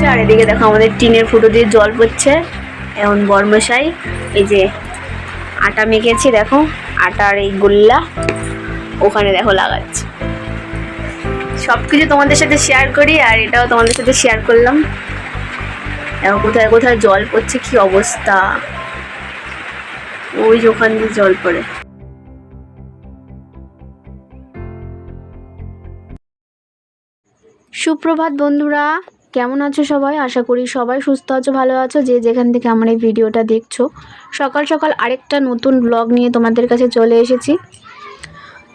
হচ্ছে। আর এদিকে দেখো আমাদের টিনের ফুটো দিয়ে জল পড়ছে। এখন বর্মশাই এই যে আটা মেখেছি, দেখো আটার এই গোল্লা ওখানে দেখো লাগাচ্ছে। সবকিছু তোমাদের সাথে শেয়ার করি, আর এটাও তোমাদের সাথে শেয়ার করলাম। দেখো কোথায় কোথায় জল পড়ছে, কি অবস্থা। ওই যে ওখান দিয়ে জল পড়ে। সুপ্রভাত বন্ধুরা, কেমন আছো সবাই? আশা করি সবাই সুস্থ আছো, ভালো আছো। যে যেখান থেকে আমার এই ভিডিওটা দেখছো, সকাল সকাল আরেকটা নতুন ব্লগ নিয়ে তোমাদের কাছে চলে এসেছি।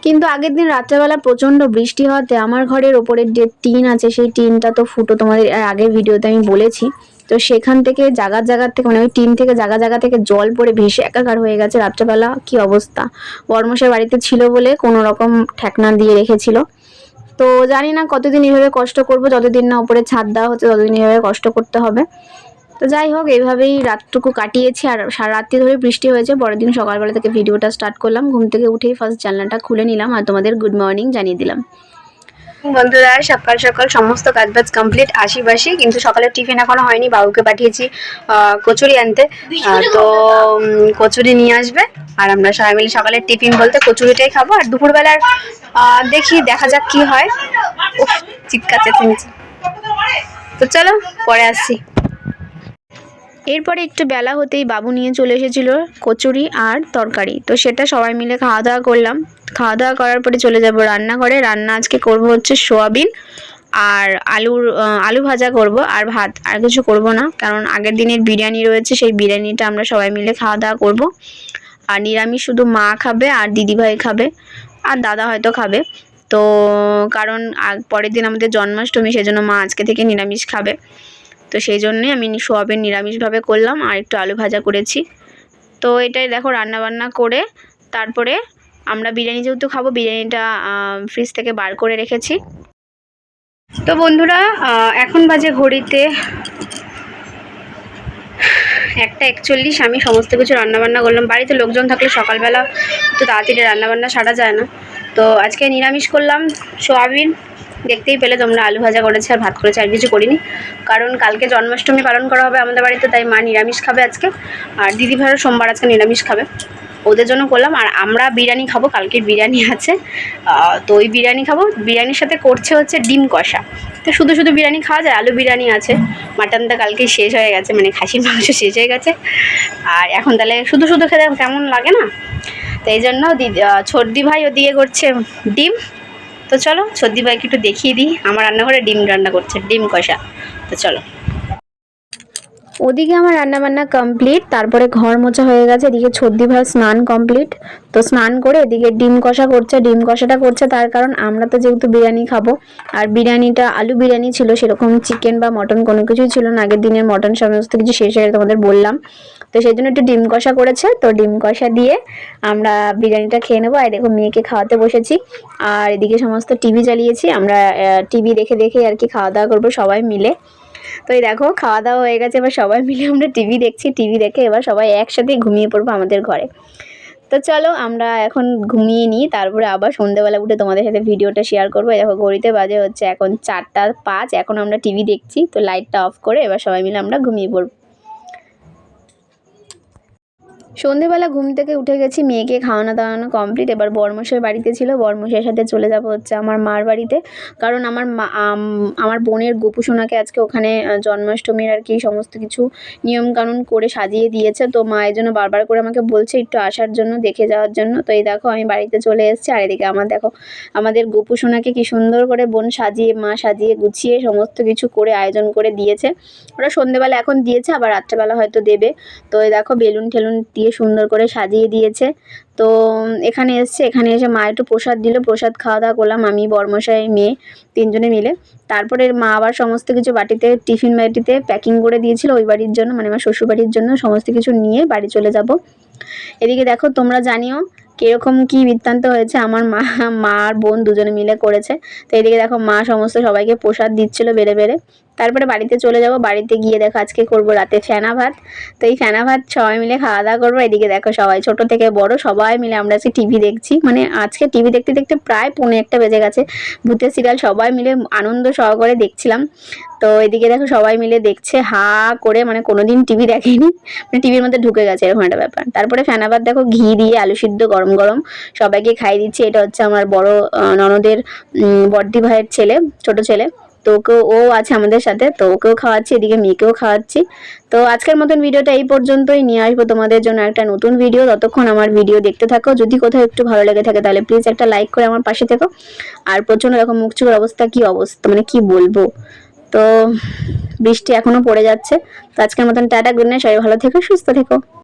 কিন্তু আগের দিন রাত্রেবেলা প্রচণ্ড বৃষ্টি হওয়াতে আমার ঘরের ওপরের যে টিন আছে সেই টিনটা তো ফুটো, তোমাদের আগের ভিডিওতে আমি বলেছি। তো সেখান থেকে জায়গা থেকে মানে ওই টিন থেকে জায়গা থেকে জল পড়ে ভেসে একাকার হয়ে গেছে। রাত্রেবেলা কি অবস্থা। বর্মশাই বাড়িতে ছিল বলে কোনো রকম ঠেকনা দিয়ে রেখেছিল। তো জানি না কতদিন এইভাবে কষ্ট করব, যতদিন না উপরে ছাদ দেওয়া হচ্ছে ততদিন এইভাবে কষ্ট করতে হবে। তো যাই হোক, এইভাবেই রাতটুকু কাটিয়েছি। আর সারা রাত্রি ধরে বৃষ্টি হয়েছে। পরের দিন সকালবেলা থেকে ভিডিওটা স্টার্ট করলাম। ঘুম থেকে উঠেই ফার্স্ট জানলাটা খুলে নিলাম আর তোমাদের গুড মর্নিং জানিয়ে দিলাম। বন্ধুরা, সকাল সকাল সমস্ত কাজবাজ কমপ্লিট, আশি কিন্তু সকালের টিফিন এখনো হয়নি। বাবুকে পাঠিয়েছি কচুরি আনতে, তো কচুরি নিয়ে আসবে। আর আমরা সবাই মিলে সকালের টিফিন বলতে কচুরিটাই খাবো। আর দুপুরবেলার দেখা যাক কি হয়। চিৎকার চেঁচিয়েছি। তো চলো পরে আসছি। এরপরে একটু বেলা হতেই বাবু নিয়ে চলে এসেছিল কচুরি আর তরকারি। তো সেটা সবাই মিলে খাওয়া দাওয়া করলাম। খাওয়া দাওয়া করার পরে চলে যাব রান্নাঘরে। রান্না আজকে করব হচ্ছে সোয়াবিন আর আলু ভাজা করব, আর ভাত, আর কিছু করব না। কারণ আগের দিনের বিরিয়ানি রয়েছে, সেই বিরিয়ানিটা আমরা সবাই মিলে খাওয়া দাওয়া করব। আর নিরামিষ শুধু মা খাবে আর দিদিভাই খাবে আর দাদা হয়তো খাবে। তো কারণ পরের দিন আমাদের জন্মাষ্টমী, সেজন্য মা আজকে থেকে নিরামিষ খাবে। তো সেই জন্যই আমি সোয়াবিন নিরামিষভাবে করলাম আর একটু আলু ভাজা করেছি। তো এটাই দেখো রান্নাবান্না করে তারপরে আমরা বিরিয়ানি যেহেতু খাবো, বিরিয়ানিটা ফ্রিজ থেকে বার করে রেখেছি। তো বন্ধুরা, এখন বাজে ঘড়িতে 1:41। আমি সমস্ত কিছু রান্নাবান্না করলাম। বাড়িতে লোকজন থাকলে সকালবেলা একটু তাড়াতাড়ি রান্নাবান্না সারা যায় না। তো আজকে নিরামিষ করলাম সোয়াবিন, দেখতেই পেলে তোমরা, আলু ভাজা করেছে আর ভাত করেছে, আর কিছু করিনি। কারণ কালকে জন্মাষ্টমী পালন করা হবে আমাদের বাড়িতে, তাই মা নিরামিষ খাবে আজকে। আর দিদিভাইয়ের সোমবার আজকে নিরামিষ খাবে, ওদের জন্য করলাম। আর আমরা বিরিয়ানি খাবো, কালকের বিরিয়ানি আছে। তো ওই বিরিয়ানি খাবো। বিরিয়ানির সাথে করছে হচ্ছে ডিম কষা। তো শুধু শুধু বিরিয়ানি খাওয়া যায়, আলু বিরিয়ানি আছে। মাটনটা কালকেই শেষ হয়ে গেছে, মানে খাসির মাংস শেষ হয়ে গেছে। আর এখন তাহলে শুধু শুধু খেতে কেমন লাগে না, তো এই জন্য ছোটদি ভাই ওদিকে করছে ডিম। তো চলো ছোটদি ভাইকে একটু দেখিয়ে দিই, আমার রান্নাঘরে ডিম রান্না করছে, ডিম কষা। তো চলো। ওদিকে আমার রান্নাবান্না কমপ্লিট, তারপরে ঘর মোছা হয়ে গেছে। এদিকে ছোটদি ভাই স্নান কমপ্লিট। তো স্নান করে এদিকে ডিম কষা করছে। ডিম কষাটা করছে তার কারণ আমরা তো যেহেতু বিরিয়ানি খাবো, আর বিরিয়ানিটা আলু বিরিয়ানি ছিল, সেরকম চিকেন বা মটন কোনো কিছুই ছিল না। আগের দিনের মটন সমস্ত কিছু শেষ হয়ে তোমাদের বললাম। তো সেই জন্য একটু ডিম কষা করেছে। তো ডিম কষা দিয়ে আমরা বিরিয়ানিটা খেয়ে নেবো। আর দেখো মেয়েকে খাওয়াতে বসেছি। আর এদিকে সমস্ত টিভি চালিয়েছি, আমরা টিভি দেখে দেখে আর কি খাওয়া দাওয়া করবো সবাই মিলে। তো এই দেখো খাওয়া দাওয়া হয়ে গেছে, এবার সবাই মিলে আমরা টিভি দেখছি। টিভি দেখে এবার সবাই একসাথে ঘুমিয়ে পড়বো আমাদের ঘরে। তো চলো আমরা এখন ঘুমিয়ে নিই, তারপরে আবার সন্ধ্যেবেলা উঠে তোমাদের সাথে ভিডিওটা শেয়ার করবো। দেখো ঘড়িতে বাজে হচ্ছে এখন 4:05। এখন আমরা টিভি দেখছি। তো লাইটটা অফ করে এবার সবাই মিলে আমরা ঘুমিয়ে পড়বো। সন্ধেবেলা ঘুম থেকে উঠে গেছি, মেয়েকে খাওয়ানো দাওয়ানো কমপ্লিট। এবার বর্মশাই বাড়িতে ছিল, বর্মশাইয়ের সাথে চলে যাব হচ্ছে আমার মার বাড়িতে। কারণ আমার বোনের গোপু সোনাকে আজকে ওখানে জন্মাষ্টমীর আর কি সমস্ত কিছু নিয়মকানুন করে সাজিয়ে দিয়েছে। তো মা এই জন্য বারবার করে আমাকে বলছে একটু আসার জন্য, দেখে যাওয়ার জন্য। তো এই দেখো আমি বাড়িতে চলে এসেছি। আর এদিকে দেখো আমাদের গোপু সোনাকে কি সুন্দর করে বোন সাজিয়ে, মা সাজিয়ে গুছিয়ে সমস্ত কিছু করে আয়োজন করে দিয়েছে। ওরা সন্ধেবেলা এখন দিয়েছে, আবার রাত্রেবেলা হয়তো দেবে। তো এই দেখো বেলুন ঠেলুন দিয়ে সুন্দর করে সাজিয়ে দিয়েছে। তো এখানে এসে মা একটু প্রসাদ দিল, প্রসাদ খাওয়া দাওয়া করলাম আমি, বর্মশাই, মেয়ে তিনজনে মিলে। তারপরে মা আবার সমস্ত কিছু বাটিতে, টিফিন বাটিতে প্যাকিং করে দিয়েছিল ওই বাড়ির জন্য, মানে আমার শ্বশুর বাড়ির জন্য। সমস্ত কিছু নিয়ে বাড়ি চলে যাব। এদিকে দেখো তোমরা জানিও কিরকম কি বৃত্তান্ত হয়েছে। আমার মা আর বোন দুজনে মিলে করেছে। তো এদিকে দেখো মা সমস্ত সবাইকে প্রসাদ দিচ্ছিল বেড়ে বেড়ে। তারপরে বাড়িতে চলে যাব। বাড়িতে গিয়ে দেখো আজকে করব রাতে ফেনা ভাত। তো এই ফেনা ভাত সবাই মিলে খাওয়া দাওয়া করবো। এদিকে দেখো সবাই ছোট থেকে বড় সবাই মিলে আমরা আজকে টিভি দেখছি, মানে আজকে টিভি দেখতে দেখতে প্রায় 1:45 বেজে গেছে। ভূতের সিরিয়াল সবাই মিলে আনন্দ সহকারে দেখছিলাম। তো এদিকে দেখো সবাই মিলে দেখছে হা করে, মানে কোনোদিন টিভি দেখেনি, মানে টিভির মধ্যে ঢুকে গেছে এরকম একটা ব্যাপার। তারপরে ফেনা ভাত দেখো ঘি দিয়ে আলু সিদ্ধ গরম গরম সবাইকে খাইয়ে দিচ্ছে। এটা হচ্ছে আমার বড় ননদের বড়দি ভাইয়ের ছেলে, ছোট ছেলে। তো ও আছে আমাদের সাথে, তো ওকেও খাওয়াচ্ছি, এদিকে মেয়েকেও খাওয়াচ্ছি। তো আজকের মতন ভিডিওটা এই পর্যন্তই, নিয়ে আসবো তোমাদের জন্য একটা নতুন ভিডিও। ততক্ষণ আমার ভিডিও দেখতে থাকো। যদি কোথাও একটু ভালো লেগে থাকে তাহলে প্লিজ একটা লাইক করে আমার পাশে থেকো। আর প্রচন্ড এরকম মুখ চোখের অবস্থা মানে কি বলবো। তো বৃষ্টি এখনো পড়ে যাচ্ছে। তো আজকের মতন টাটা, গুড নাইট, সবাই ভালো থেকো, সুস্থ থেকো।